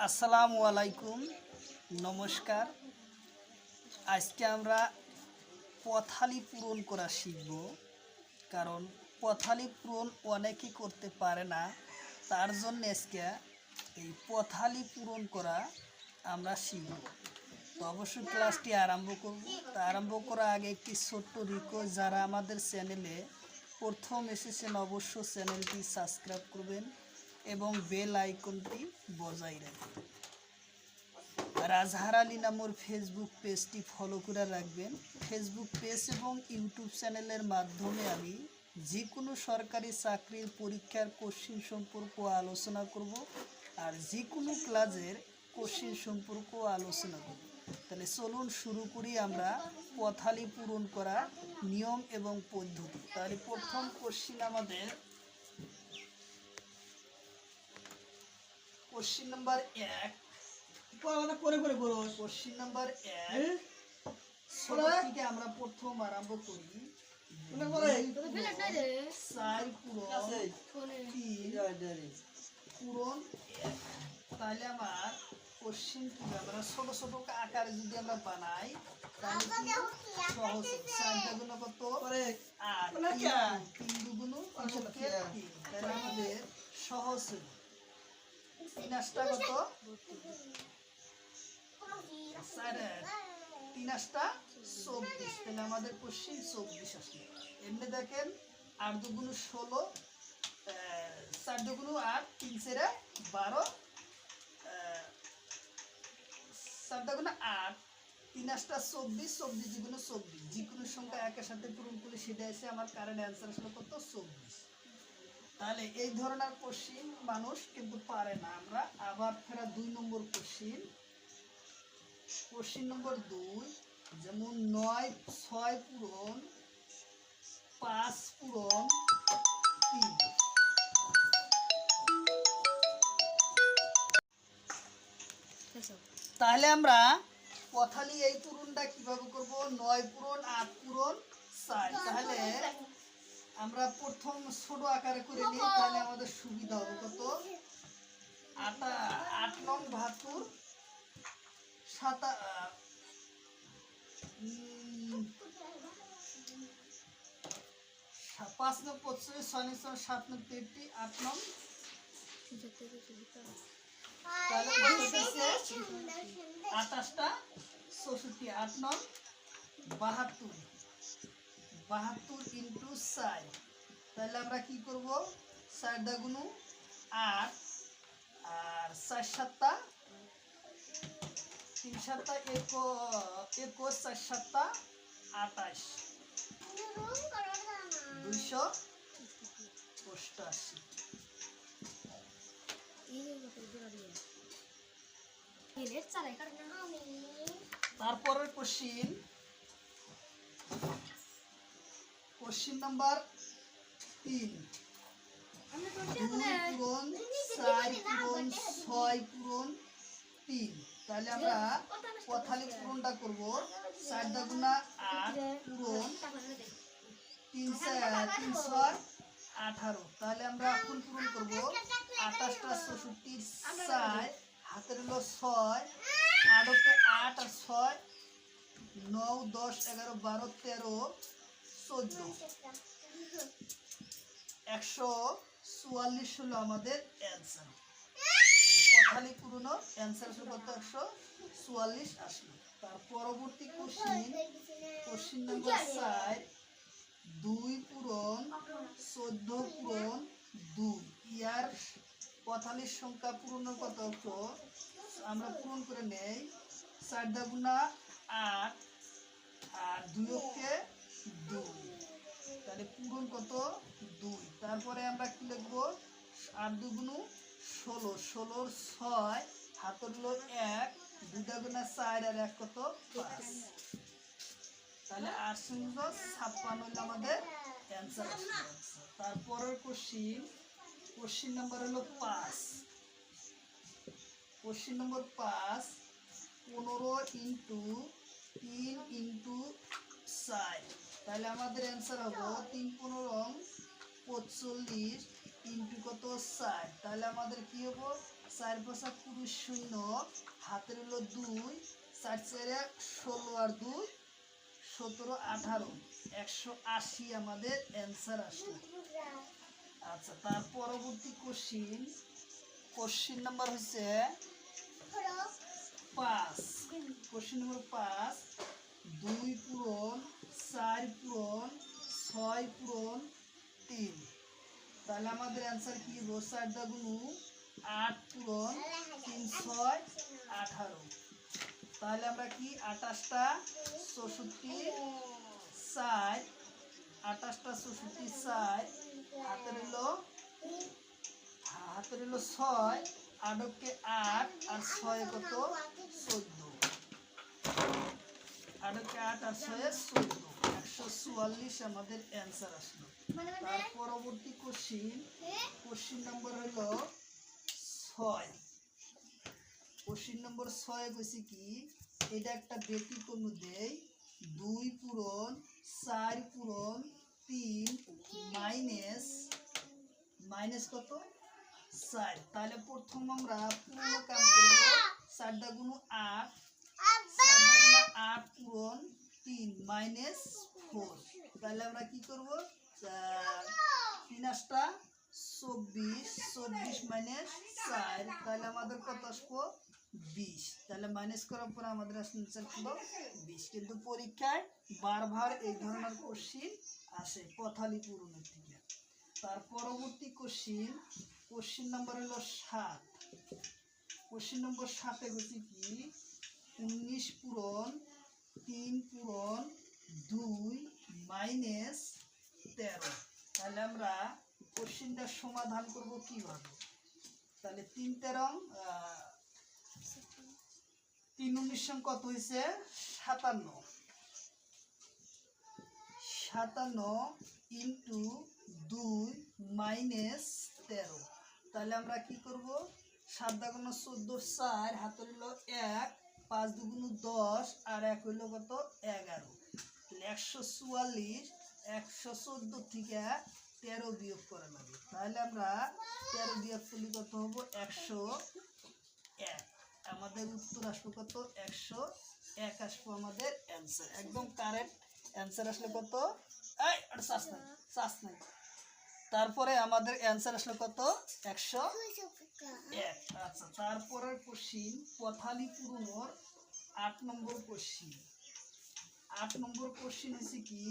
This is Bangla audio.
আসসালামু আলাইকুম, নমস্কার। আজকে আমরা পথালি পূরণ করা শিখব। কারণ পথালি পূরণ অনেকেই করতে পারে না, তার জন্য আজকে এই পথালি পূরণ করা আমরা শিখব। তো অবশ্যই ক্লাসটি আরম্ভ করব। তা আরম্ভ করার আগে একটি ছোট্ট রিকোয়েস্ট, যারা আমাদের চ্যানেলে প্রথম এসেছেন অবশ্যই চ্যানেলটি সাবস্ক্রাইব করবেন এবং বেল আইকনটি বজায় রাখবেন। রাজহার আলী নামের ফেসবুক পেজটি ফলো করে রাখবেন। ফেসবুক পেজ এবং ইউটিউব চ্যানেলের মাধ্যমে আমি যে কোনো সরকারি চাকরির পরীক্ষার কোশ্চিন সম্পর্ক আলোচনা করব, আর যে কোনো ক্লাসের কোশ্চিন সম্পর্ক আলোচনা করব। তাহলে চলুন শুরু করি আমরা পথালি পূরণ করা নিয়ম এবং পদ্ধতি। তাহলে প্রথম কোশ্চিন আমাদের কোশ্চিন নাম্বার 1। কোশ্চিন নাম্বার 1 থেকে আমরা প্রথম আরম্ভ করি। 4 পূরণ 1। তাহলে আমার কোশ্চিন কি, আমরা ছোট ছোট আকারে যদি আমরা বানাই তাহলে সহজ। 4 গুণ কত? 8। 3 দুগুণ 3। তাহলে আমাদের সহজ। 3 আষ্টা কত? 3 আষ্টা 24। তাহলে আমাদের কোশ্চিন 24 আসলে। এমনি দেখেন 8 দুগুণ 16, 4 দুগুণ 8, 3 4 12, 4 দুগুণ 8, 3 আষ্টা 24, 24 দুগুণ 24। যে কোনো সংখ্যা একের সাথে পূরণ করলে সেটা এসে আমার কারেন্ট অ্যান্সার আসলে কত? 24। তাহলে এই ধরনের কোশ্চিন মানুষ কিন্তু পারে না। আমরা আবার ফেরা 2 নম্বর কোশ্চিন। কোশ্চিন নম্বর 2, যেমন 6 পূরণ 5 পূরণ 3। তাহলে আমরা পথালি এই পূরণটা কিভাবে করব? 9 পূরণ 8 পূরণ 4। তাহলে আমরা প্রথম ছোট আকারে করে নিই, তাহলে আমাদের সুবিধা হবে। কত? 8 নং 72, 5 নং 45, 6 নং 7 নং 33, 8 নং তাহলে 28টা 64, 8 নং 72, 72 ইন্টু 4। তাহলে আমরা কি করব? 4 গুণ 8 আর 4 7টা 3 7টা 21, 4 7টা 28, 288। তারপরের কোশ্চিন, কোশ্চিন নাম্বার 3। 2 পূরণ 4 পূরণ 6 পূরণ 3। তাহলে আমরা পথালি পূরণটা করব। 4 দুগুণ 8 পূরণ 3 6 18। তাহলে আমরা এখন পূরণ করব। 28টা 64, 4 হাতের হলো 6, 8 আর 6, 9 10 11 12 13 14, 144 হলো আমাদের অ্যান্সার। পথালি পূরণ অ্যান্সার হলো কত? 144 আসলো। তার পরবর্তী কোশ্চিন, কোশ্চিন নাম্বার 4। 2 পূরণ 14 পূরণ 2। ইয়ার পথালির সংখ্যা পূরণের কত? আমরা পূরণ করে নেই। 4 দুগুণ 8 আর 2 কে 2। তাহলে পূরণ কত? 2। তারপরে আমরা কি লিখবো? 8 দুগুণ 16, 16 6 হাতের হলো 1, 2 দুগুণ 4 আর 1 কত? 5। তাহলে 8 56 হলো আমাদের অ্যান্সার আসবে। তারপরের কোশ্চিন, কোশ্চিন নাম্বার হলো 5। Question number 5, 15 into 3 into 4। তাহলে আমাদের অ্যান্সার হবে 3 15 45 ইন্টু কত? 4। তাহলে আমাদের কি হবে? 4 5 20 শূন্য, হাতের হলো 2, 4 4 16 আর 2 17 18, 180 আমাদের অ্যান্সার আসলো। আচ্ছা, তার পরবর্তী কোশ্চিন নাম্বার হচ্ছে 5। কোশ্চিন নাম্বার 5, 2 পূরণ 4 পূরণ 6 পূরণ 3। তাহলে আমাদের অ্যান্সার কি হবে? 4 দাগুনু 8 পূরণ 3 6 18। তাহলে আমরা কি 28টা 64 4, 28টা 64 4, হাতের হলো 6, 8কে 8 আর 6 কত 14, 8কে 8 আর 6 14, 144 আমাদের অ্যান্সার আসলো। তার পরবর্তী কোশ্চিন নাম্বার হলো 6। কোশ্চিন নম্বর 6 কইছি কি, এটা একটা ব্যতিক্রম দেই, 2 পূরণ 4 পূরণ 3 মাইনাস কত 4। তাহলে প্রথম আমরা পূর্ণ কাম করব, 4 দাগুনু 8, 4 দাগুনু 8 পূরণ 3 মাইনাস 4। তাহলে আমরা কি করব, 3 8টা 24, 24 মাইনাস 4, তাহলে আমাদের কত আসবো 20। তাহলে মাইনাস করার পর আমাদের আনসার হলো 20। কিন্তু পরীক্ষায় বারবার এই ধরনের কোশ্চিন আসে পথালি পূরণের থেকে। তার পরবর্তী কোশ্চিন নাম্বার হলো 7। কোশ্চিন নম্বর 7 হচ্ছে কি, 19 পূরণ 3 পূরণ 2 মাইনাস 13। তাহলে আমরা কোশ্চিনটার সমাধান করব কিভাবে? তাহলে 3 13 3 19 কত হয়েছে 57 ইন্টু 2 মাইনাস 13। তাহলে আমরা কি করব, 7 দাগুনো 14 4, হাতের হলো 1, 5 দুগুনো 10 আর 1 হইলো কত 11। 144, 114 থেকে 13 বিয়োগ করা লাগে। তাহলে আমরা 13 বিয়োগ করলে কত হবো 101। আমাদের উত্তর আসবে কত 101 আসবো আমাদের অ্যান্সার। একদম কারেক্ট অ্যান্সার আসলে কত, এই এটা চাষ নাই। তারপরে আমাদের অ্যান্সার আসলে কত 101। আচ্ছা, তারপরের কোশ্চিন পথালি পূরণের 8 নম্বর কোশ্চিন। 8 নম্বর কোশ্চিন হচ্ছে কি,